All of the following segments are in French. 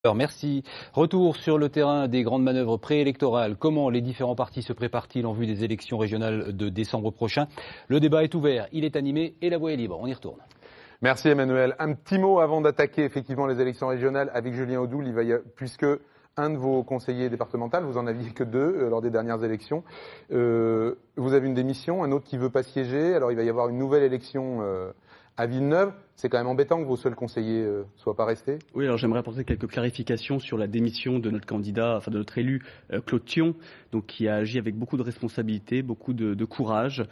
Alors, merci. Retour sur le terrain des grandes manœuvres préélectorales. Comment les différents partis se préparent-ils en vue des élections régionales de décembre prochain? Le débat est ouvert, il est animé et la voie est libre. On y retourne. Merci Emmanuel. Un petit mot avant d'attaquer effectivement les élections régionales avec Julien Audoul, puisque un de vos conseillers départementaux, vous en aviez que deux lors des dernières élections. Vous avez une démission, un autre qui ne veut pas siéger. Alors il va y avoir une nouvelle élection à Villeneuve. C'est quand même embêtant que vos seuls conseillers ne soient pas restés. Oui, alors j'aimerais apporter quelques clarifications sur la démission de notre candidat, enfin de notre élu, Claude Thion, donc qui a agi avec beaucoup de responsabilité, beaucoup de courage,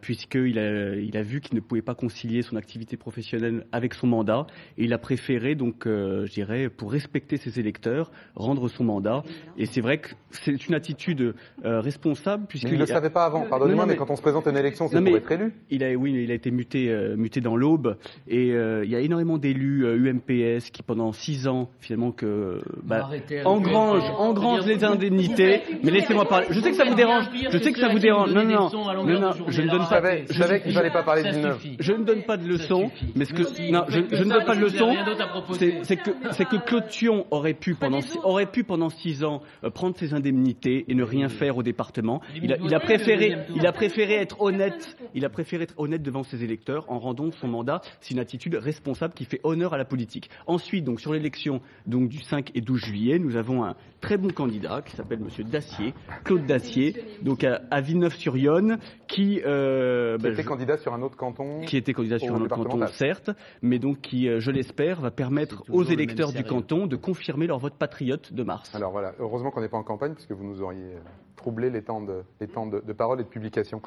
puisqu'il a vu qu'il ne pouvait pas concilier son activité professionnelle avec son mandat, et il a préféré, donc, je dirais, pour respecter ses électeurs, rendre son mandat. Et c'est vrai que c'est une attitude responsable, puisqu'il ne le savait pas avant. Pardonnez-moi, mais quand on se présente à une élection, c'est pour être élu. Il a été muté dans l'Aube. Et il y a énormément d'élus UMPS qui, pendant 6 ans, finalement, engrangent les indemnités. Mais laissez-moi parler. Je sais que ça vous dérange. Je sais que ça vous dérange. Non. Je ne donne pas. Je savais qu'il fallait pas parler de Villeneuve. Je ne donne pas de leçons. Mais je ne donne pas de leçons. C'est que Claude Thion aurait pu pendant 6 ans prendre ses indemnités et ne rien faire au département. Il a préféré être honnête. Il a préféré être honnête devant ses électeurs en rendant son mandat. C'est une attitude responsable qui fait honneur à la politique. Ensuite, donc, sur l'élection du 5 et 12 juillet, nous avons un très bon candidat qui s'appelle Monsieur Dacier, Claude Dacier, donc à Villeneuve-sur-Yonne, qui était candidat sur un autre canton. Qui était candidat sur un autre canton, certes, mais donc qui, je l'espère, va permettre aux électeurs du canton de confirmer leur vote patriote de mars. Alors voilà, heureusement qu'on n'est pas en campagne, puisque vous nous auriez troublé les temps de parole et de publication.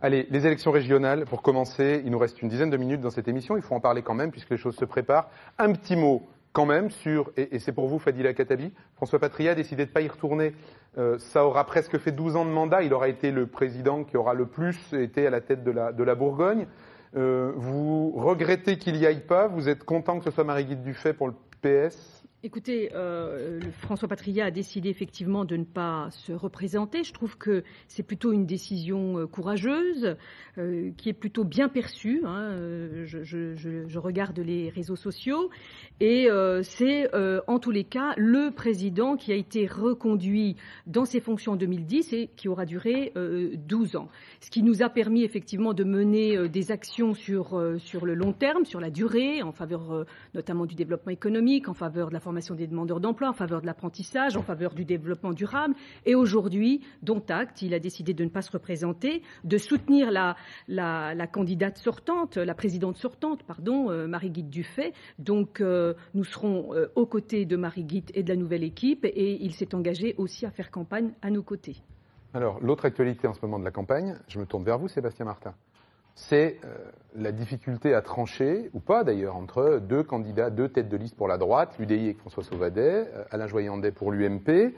Allez, les élections régionales, pour commencer, il nous reste une dizaine de minutes dans cette émission, il faut en parler quand même, puisque les choses se préparent. Un petit mot quand même sur, et c'est pour vous Fadila Khattabi, François Patriat a décidé de ne pas y retourner. Ça aura presque fait 12 ans de mandat, il aura été le président qui aura le plus été à la tête de la Bourgogne. Vous regrettez qu'il n'y aille pas, vous êtes content que ce soit Marie-Guilde Dufay pour le PS? Écoutez, François Patriat a décidé effectivement de ne pas se représenter. Je trouve que c'est plutôt une décision courageuse, qui est plutôt bien perçue. Je regarde les réseaux sociaux et c'est en tous les cas le président qui a été reconduit dans ses fonctions en 2010 et qui aura duré 12 ans. Ce qui nous a permis effectivement de mener des actions sur le long terme, sur la durée, en faveur notamment du développement économique, en faveur de la formation des demandeurs d'emploi, en faveur de l'apprentissage, en faveur du développement durable. Et aujourd'hui, dont acte, il a décidé de ne pas se représenter, de soutenir la candidate sortante, la présidente sortante, Marie-Guilde Dufay. Donc nous serons aux côtés de Marie-Guilde et de la nouvelle équipe et il s'est engagé aussi à faire campagne à nos côtés. Alors, l'autre actualité en ce moment de la campagne, je me tourne vers vous, Sébastien Martin. C'est la difficulté à trancher, ou pas d'ailleurs, entre deux candidats, deux têtes de liste pour la droite, l'UDI avec François Sauvadet, Alain Joyandet pour l'UMP.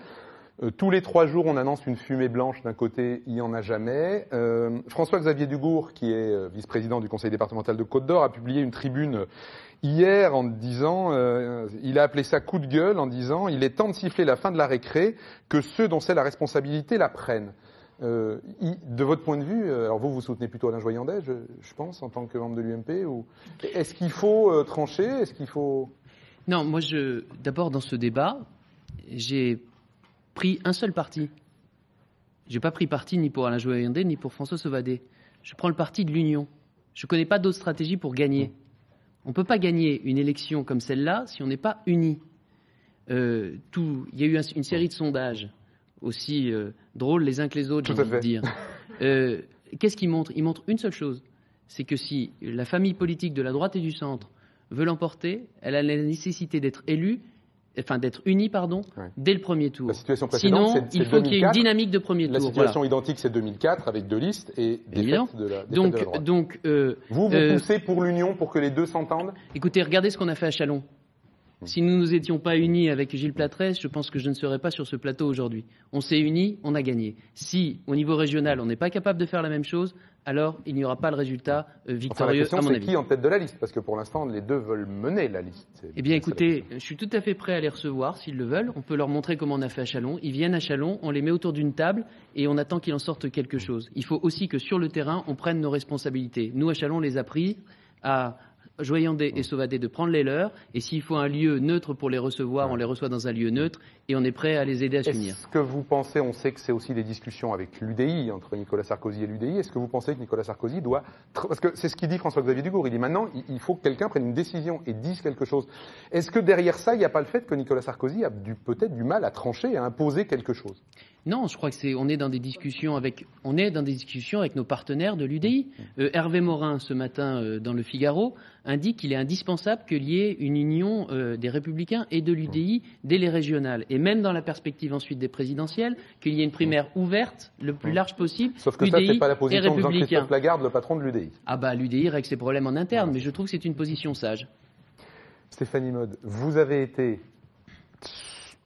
Tous les 3 jours, on annonce une fumée blanche d'un côté, il n'y en a jamais. François-Xavier Dugourc, qui est vice-président du conseil départemental de Côte-d'Or, a publié une tribune hier en disant, il a appelé ça coup de gueule, en disant « Il est temps de siffler la fin de la récré, que ceux dont c'est la responsabilité la prennent ». De votre point de vue, alors vous soutenez plutôt Alain Joyandet, je pense, en tant que membre de l'UMP, ou est-ce qu'il faut trancher? Est-ce qu'il faut... Non, moi, d'abord, dans ce débat, j'ai pris un seul parti. Je n'ai pas pris parti ni pour Alain Joyandet, ni pour François Sauvadet. Je prends le parti de l'Union. Je ne connais pas d'autre stratégie pour gagner. On ne peut pas gagner une élection comme celle-là si on n'est pas unis. Il y a eu une série de sondages aussi drôles les uns que les autres, j'ai envie de dire. Qu'est-ce qu'ils montrent? Ils montrent une seule chose, c'est que si la famille politique de la droite et du centre veut l'emporter, elle a la nécessité d'être unie, dès le premier tour. La situation précédente, sinon, il faut qu'il y ait une dynamique de premier tour. La situation identique, c'est 2004, avec 2 listes et défaite de la droite. Donc, vous poussez pour l'union, pour que les deux s'entendent? Écoutez, regardez ce qu'on a fait à Châlons. Si nous nous étions pas unis avec Gilles Platrès, je pense que je ne serais pas sur ce plateau aujourd'hui. On s'est unis, on a gagné. Si, au niveau régional, on n'est pas capable de faire la même chose, alors il n'y aura pas le résultat victorieux, à mon avis. La question, c'est qui en tête de la liste? Parce que pour l'instant, les deux veulent mener la liste. Eh bien, écoutez, je suis tout à fait prêt à les recevoir, s'ils le veulent. On peut leur montrer comment on a fait à Châlons. Ils viennent à Châlons, on les met autour d'une table et on attend qu'il en sorte quelque chose. Il faut aussi que sur le terrain, on prenne nos responsabilités. Nous, à Châlons, on les a pris à Joyandé et Sauvadet de prendre les leurs, et s'il faut un lieu neutre pour les recevoir, on les reçoit dans un lieu neutre, et on est prêt à les aider à s'unir. Est-ce que vous pensez, on sait que c'est aussi des discussions avec l'UDI, entre Nicolas Sarkozy et l'UDI, est-ce que vous pensez que Nicolas Sarkozy doit... Parce que c'est ce qu'il dit François-Xavier Dugour, il dit maintenant, il faut que quelqu'un prenne une décision et dise quelque chose. Est-ce que derrière ça, il n'y a pas le fait que Nicolas Sarkozy a peut-être du mal à trancher, à imposer quelque chose? Non, je crois que on est dans des discussions avec nos partenaires de l'UDI. Hervé Morin, ce matin, dans le Figaro, indique qu'il est indispensable qu'il y ait une union des Républicains et de l'UDI dès les régionales. Et même dans la perspective ensuite des présidentielles, qu'il y ait une primaire ouverte, le plus large possible, Sauf que UDI ça, c'est pas la position de Républicains. Jean-Christophe Lagarde, le patron de l'UDI. Ah bah, l'UDI règle ses problèmes en interne, mais je trouve que c'est une position sage. Stéphanie Maud, vous avez été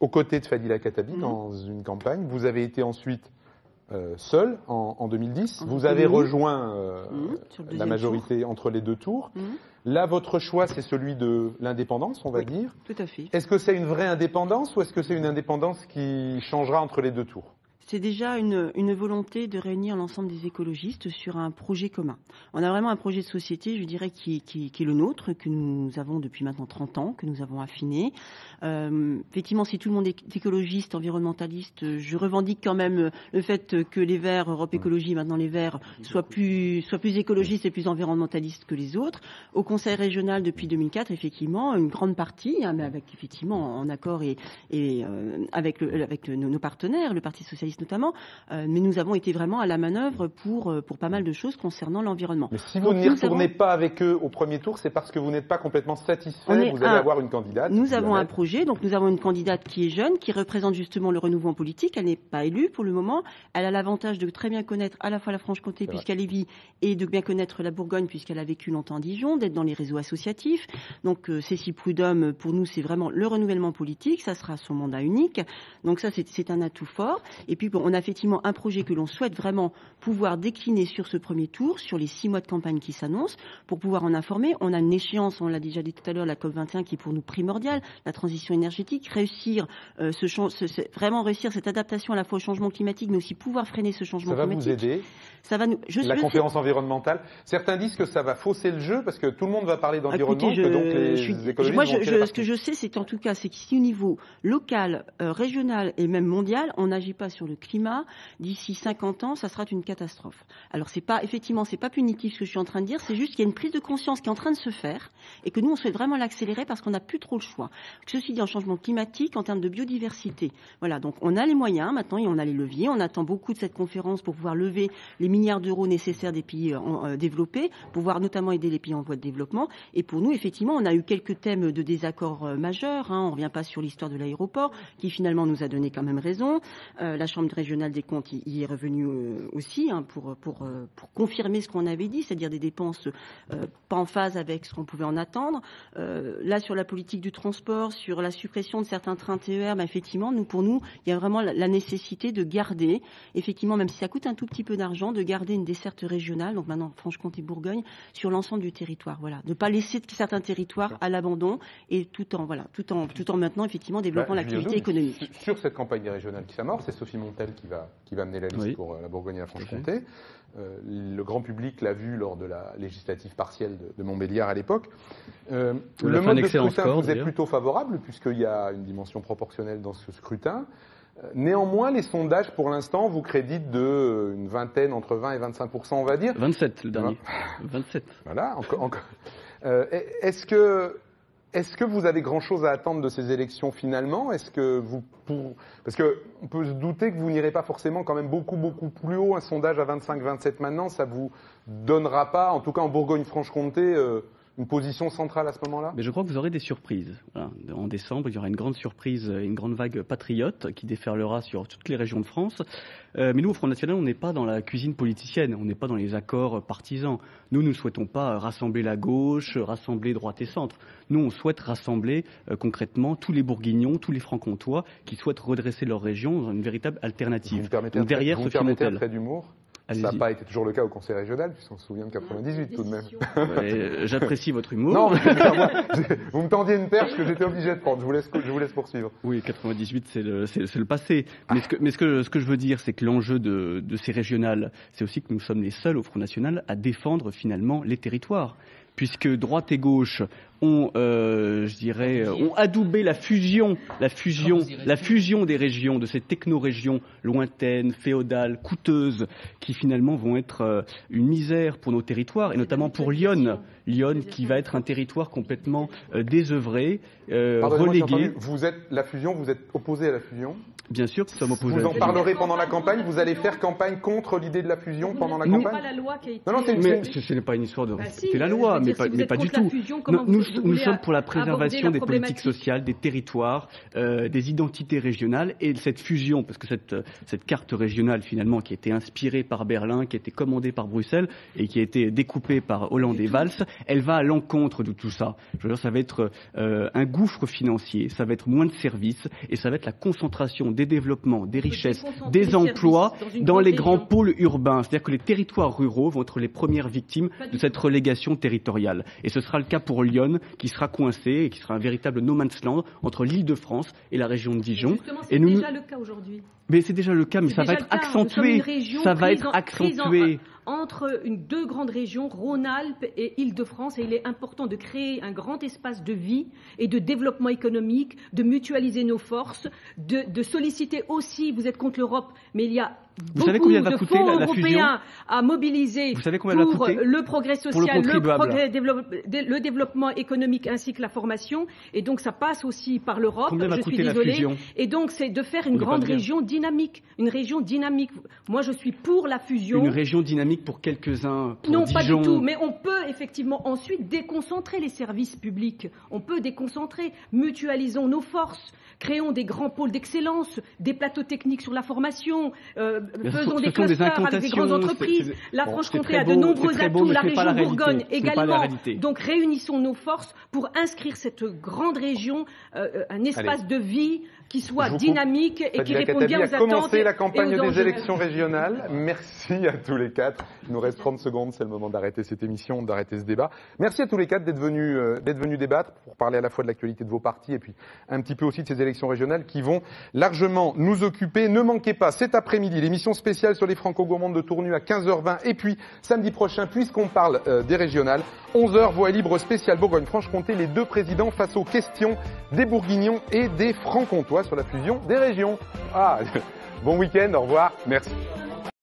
aux côtés de Fadila Khattabi dans une campagne. Vous avez été ensuite seul en 2010. Vous avez rejoint la majorité entre les deux tours. Là, votre choix, c'est celui de l'indépendance, on va dire. Tout à fait. Est-ce que c'est une vraie indépendance ou est-ce que c'est une indépendance qui changera entre les deux tours? C'est déjà une volonté de réunir l'ensemble des écologistes sur un projet commun. On a vraiment un projet de société, je dirais, qui est le nôtre, que nous avons depuis maintenant 30 ans, que nous avons affiné. Effectivement, si tout le monde est écologiste, environnementaliste, je revendique quand même le fait que les Verts, Europe Écologie, maintenant les Verts, soient plus écologistes et plus environnementalistes que les autres. Au Conseil régional, depuis 2004, effectivement, une grande partie, mais avec effectivement en accord et avec nos partenaires, le Parti socialiste notamment, mais nous avons été vraiment à la manœuvre pour pas mal de choses concernant l'environnement. Mais si vous n'y retournez pas avec eux au premier tour, c'est parce que vous n'êtes pas complètement satisfait, vous allez avoir une candidate. Nous avons un projet, donc nous avons une candidate qui est jeune, qui représente justement le renouveau en politique. Elle n'est pas élue pour le moment. Elle a l'avantage de très bien connaître à la fois la Franche-Comté, puisqu'elle y vit, et de bien connaître la Bourgogne, puisqu'elle a vécu longtemps à Dijon, d'être dans les réseaux associatifs. Donc Cécile Prudhomme, pour nous, c'est vraiment le renouvellement politique. Ça sera son mandat unique. Donc ça, c'est un atout fort. Et puis, on a effectivement un projet que l'on souhaite vraiment pouvoir décliner sur ce premier tour, sur les 6 mois de campagne qui s'annoncent, pour pouvoir en informer. On a une échéance, on l'a déjà dit tout à l'heure, la COP21 qui est pour nous primordiale, la transition énergétique, vraiment réussir cette adaptation à la fois au changement climatique, mais aussi pouvoir freiner ce changement climatique. Ça va vous aider? Ça va nous... La conférence environnementale. Certains disent que ça va fausser le jeu parce que tout le monde va parler d'environnement, que donc les écologistes ce que je sais, c'est qu'en tout cas, c'est qu'ici au niveau local, régional et même mondial, on n'agit pas sur le climat. D'ici 50 ans, ça sera une catastrophe. Alors c'est pas punitif ce que je suis en train de dire, c'est juste qu'il y a une prise de conscience qui est en train de se faire et que nous on souhaite vraiment l'accélérer parce qu'on n'a plus trop le choix. Ceci dit, en changement climatique, en termes de biodiversité. Voilà, donc on a les moyens maintenant et on a les leviers. On attend beaucoup de cette conférence pour pouvoir lever les milliards d'euros nécessaires des pays développés, pouvoir notamment aider les pays en voie de développement. Et pour nous, effectivement, on a eu quelques thèmes de désaccord majeurs. On ne revient pas sur l'histoire de l'aéroport, qui finalement nous a donné quand même raison. La Chambre régionale des comptes y est revenue aussi pour confirmer ce qu'on avait dit, c'est-à-dire des dépenses pas en phase avec ce qu'on pouvait en attendre. Là, sur la politique du transport, sur la suppression de certains trains TER, effectivement, pour nous, il y a vraiment la nécessité de garder, effectivement, même si ça coûte un tout petit peu d'argent, de garder une desserte régionale, donc maintenant Franche-Comté-Bourgogne, sur l'ensemble du territoire. Voilà, de ne pas laisser certains territoires à l'abandon et tout en maintenant effectivement développant l'activité économique. Sur cette campagne régionale qui s'amorce, c'est Sophie Montel qui va mener la liste pour la Bourgogne et la Franche-Comté. Le grand public l'a vu lors de la législative partielle de Montbéliard à l'époque. Le mode de scrutin vous est plutôt favorable puisqu'il y a une dimension proportionnelle dans ce scrutin. Néanmoins, les sondages, pour l'instant, vous créditent d'une vingtaine, entre 20 et 25%, on va dire. 27, le dernier. 27. Voilà. Est-ce que vous avez grand-chose à attendre de ces élections finalement? Parce qu'on peut se douter que vous n'irez pas forcément quand même beaucoup plus haut. Un sondage à 25-27 maintenant, ça vous donnera pas, en tout cas en Bourgogne-Franche-Comté, une position centrale à ce moment-là? Mais je crois que vous aurez des surprises. Voilà. En décembre, il y aura une grande surprise, une grande vague patriote qui déferlera sur toutes les régions de France. Mais nous, au Front National, on n'est pas dans la cuisine politicienne, on n'est pas dans les accords partisans. Nous ne souhaitons pas rassembler la gauche, rassembler droite et centre. Nous, on souhaite rassembler concrètement tous les Bourguignons, tous les Francs-Comtois qui souhaitent redresser leur région dans une véritable alternative. Vous me permettez un trait d'humour? Ça n'a pas été toujours le cas au Conseil régional, puisqu'on se souvient de 98 tout de même. J'apprécie votre humour. Non, vous me tendiez une perche que j'étais obligé de prendre. Je vous laisse poursuivre. Oui, 98, c'est le passé. Mais ce que je veux dire, c'est que l'enjeu de ces régionales, c'est aussi que nous sommes les seuls au Front National à défendre finalement les territoires. puisque droite et gauche ont, ont adoubé la fusion des régions, de ces techno-régions lointaines, féodales, coûteuses, qui finalement vont être une misère pour nos territoires, et notamment pour Lyon. Lyon qui va être un territoire complètement désœuvré, relégué. Vous êtes opposé à la fusion? Bien sûr que nous sommes opposés. Vous en parlerez pendant la campagne. Vous allez faire campagne contre l'idée de la fusion pendant la campagne. Pas la loi qui a été... mais ce n'est pas une histoire de respecter la loi, mais pas du tout. Nous sommes pour la préservation des politiques sociales, des territoires, des identités régionales, et cette fusion, parce que cette carte régionale finalement qui a été inspirée par Berlin, qui a été commandée par Bruxelles et qui a été découpée par Hollande et Valls, elle va à l'encontre de tout ça. Je veux dire, ça va être un gouffre financier, ça va être moins de services, et ça va être la concentration des développements, des richesses, des emplois dans les grands pôles urbains. C'est-à-dire que les territoires ruraux vont être les premières victimes de cette relégation territoriale. Et ce sera le cas pour Lyon, qui sera coincé et qui sera un véritable no man's land entre l'Île-de-France et la région de Dijon. C'est déjà le cas aujourd'hui. Mais c'est déjà le cas, mais ça va être accentué. Ça va être accentué. Entre deux grandes régions, Rhône-Alpes et Île-de-France, et il est important de créer un grand espace de vie et de développement économique, de mutualiser nos forces, de solliciter aussi, vous êtes contre l'Europe, mais il y a beaucoup de fonds européens à mobiliser pour le progrès social, le développement économique ainsi que la formation, et donc ça passe aussi par l'Europe, je suis désolée, et donc c'est de faire une grande région dynamique, une région dynamique. Moi je suis pour la fusion. Une région dynamique pour quelques-uns, pour non, Dijon. Pas du tout, mais on peut effectivement ensuite déconcentrer les services publics. On peut déconcentrer, mutualisons nos forces, créons des grands pôles d'excellence, des plateaux techniques sur la formation, faisons des clusters avec des grandes entreprises. La Franche-Comté a de nombreux atouts, la région Bourgogne également. Donc réunissons nos forces pour inscrire cette grande région, un espace de vie qui soit dynamique et qui réponde bien aux attentes. Commencer la campagne des élections régionales. Merci à tous les quatre. Il nous reste 30 secondes, c'est le moment d'arrêter cette émission, d'arrêter ce débat. Merci à tous les quatre d'être venus débattre pour parler à la fois de l'actualité de vos partis et puis un petit peu aussi de ces élections régionales qui vont largement nous occuper. Ne manquez pas cet après-midi l'émission spéciale sur les Franco-Gourmandes de Tournu à 15h20 et puis samedi prochain, puisqu'on parle des régionales, 11h, Voix libre spéciale Bourgogne-Franche-Comté, les deux présidents face aux questions des Bourguignons et des Francs-Comtois sur la fusion des régions. Bon week-end, au revoir, merci.